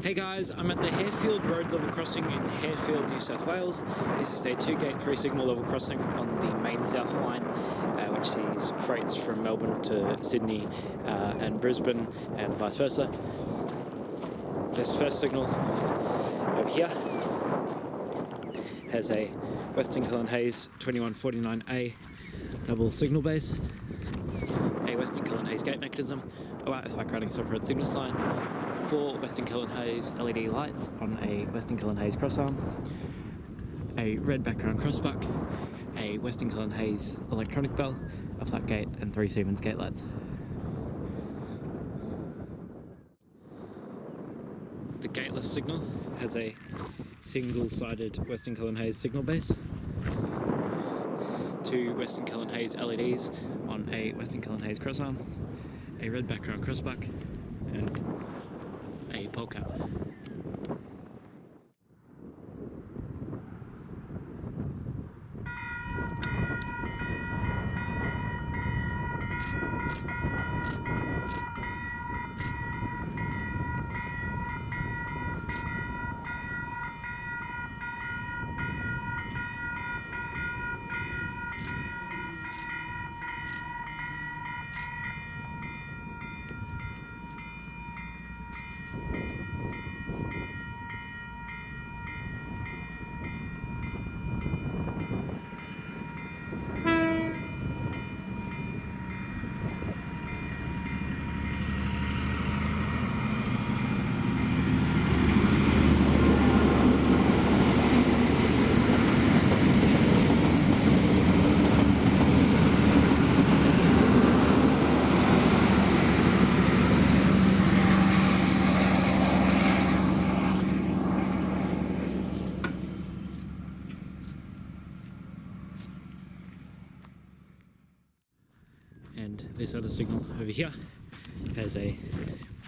Hey guys, I'm at the Harefield road level crossing in Harefield, New South Wales. This is a 2-gate 3-signal level crossing on the main south line, which sees freights from Melbourne to Sydney and Brisbane and vice versa. This first signal over here has a Western Cullen Hayes 2149A double signal base, a Western Cullen Hayes gate mechanism, a white with crowding software signal sign, 4 Western Cullen Hayes LED lights on a Western Cullen Hayes crossarm, a Red Background Crossbuck, a Western Cullen Hayes electronic bell, a flat gate, and 3 Siemens gate lights. The gateless signal has a single-sided Western Cullen Hayes signal base, 2 Western Cullen Hayes LEDs on a Western Cullen Hayes crossarm, a Red Background Crossbuck, and a pole cap. And this other signal over here has a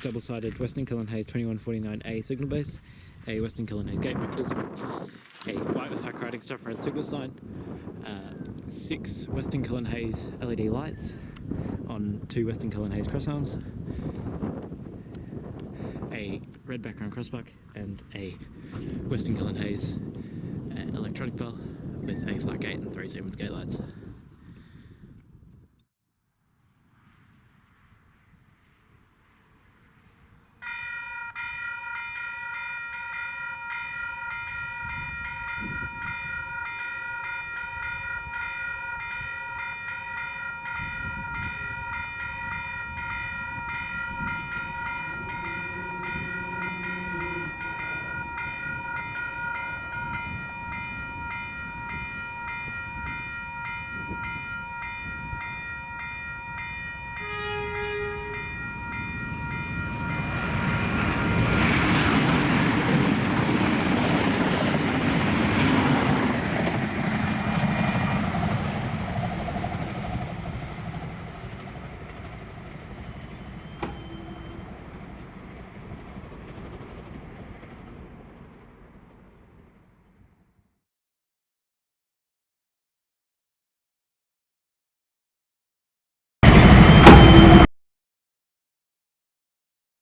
double-sided Western Cullen Hayes 2149A signal base, a Western Cullen Hayes gate mechanism, a white with crowding software and signal sign, 6 Western Cullen Hayes LED lights on 2 Western Cullen Hayes crossarms, a Red Background Crossbuck, and a Western Cullen Hayes electronic bell with a flat gate and 3 Siemens gate lights.